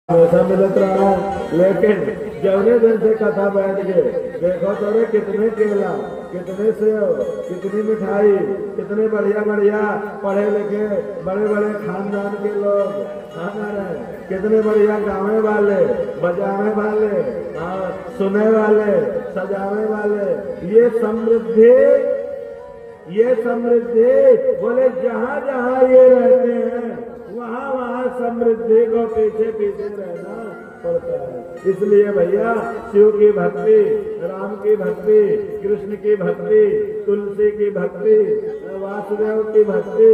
पैसा मिलत रहा, लेकिन जवने दिन से कथा बैठ गए देखो तो रे कितने केला, कितने सेव, कितनी मिठाई, कितने बढ़िया बढ़िया पढ़े लिखे बड़े बड़े खानदान के लोग खाना रहे, कितने बढ़िया गावे वाले, बजावे वाले, सुने वाले, सजावे वाले। ये समृद्धि बोले जहां जहां ये रहते हैं वहां वहां समृद्धि को पीछे पीछे रहना पड़ता है। इसलिए भैया शिव की भक्ति, राम की भक्ति, कृष्ण की भक्ति, तुलसी की भक्ति, वासुदेव की भक्ति,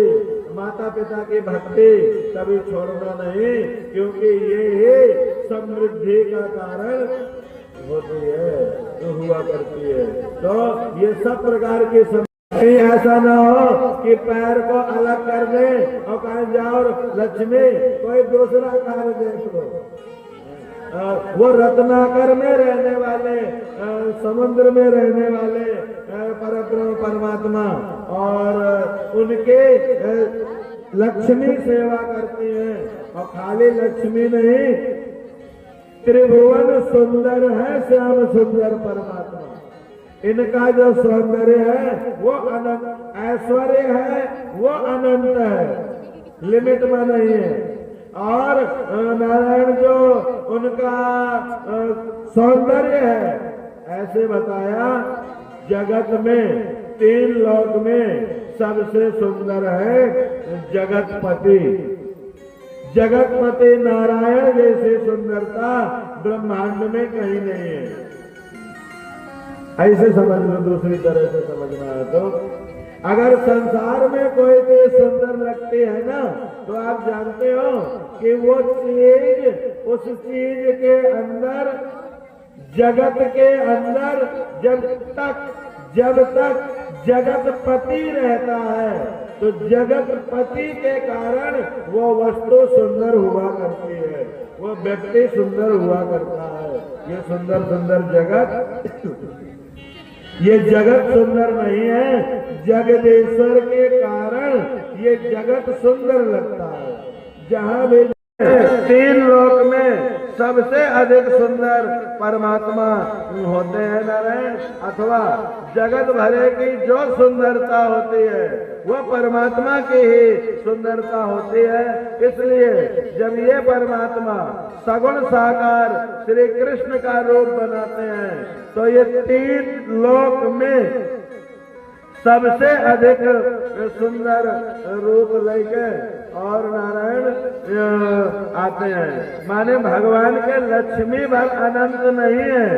माता पिता की भक्ति कभी छोड़ना नहीं, क्योंकि ये समृद्धि का कारण होती है, जो हुआ करती है। तो ये सब प्रकार की ऐसा ना हो कि पैर को अलग कर दे और कहीं जाओ लक्ष्मी कोई दूसरा कार्य देख लो। वो रत्नाकर में रहने वाले, समुद्र में रहने वाले परब्रह्म परमात्मा और उनके लक्ष्मी सेवा करती हैं। और खाली लक्ष्मी नहीं, त्रिभुवन सुंदर है श्याम सुंदर परमात्मा। इनका जो सौंदर्य है वो अनंत, ऐश्वर्य है वो अनंत है, लिमिट में नहीं है। और नारायण जो उनका सौंदर्य है, ऐसे बताया जगत में 3 लोक में सबसे सुंदर है जगतपति। जगतपति नारायण जैसी सुंदरता ब्रह्मांड में कहीं नहीं है। ऐसे समझ लो, दूसरी तरह से समझना है तो अगर संसार में कोई चीज सुंदर लगती है ना, तो आप जानते हो कि वो चीज, उस चीज के अंदर, जगत के अंदर जब तक जगतपति रहता है तो जगतपति के कारण वो वस्तु सुंदर हुआ करती है, वो व्यक्ति सुंदर हुआ करता है। ये सुंदर सुंदर जगत, ये जगत सुंदर नहीं है, जगदीश्वर के कारण ये जगत सुंदर लगता है। जहां भी 3 लोक में सबसे अधिक सुंदर परमात्मा होते हैं नारायण, अथवा जगत भरे की जो सुंदरता होती है वो परमात्मा की ही सुंदरता होती है। इसलिए जब ये परमात्मा सगुण साकार श्री कृष्ण का रूप बनाते हैं तो ये 3 लोक में सबसे अधिक सुंदर रूप लेके और नारायण आते हैं। माने भगवान के लक्ष्मी भर अनंत नहीं है,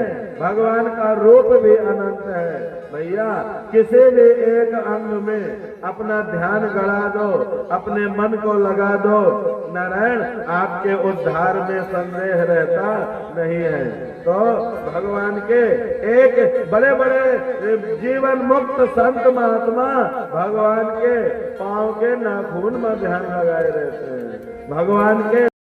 भगवान का रूप भी अनंत है। भैया किसी भी एक अंग में अपना ध्यान गड़ा दो, अपने मन को लगा दो, नारायण आपके उद्धार में संदेह रहता नहीं है। तो भगवान के एक बड़े बड़े जीवन मुक्त संत महात्मा भगवान के पांव के नाखून में ध्यान लगाए रहते हैं। भगवान के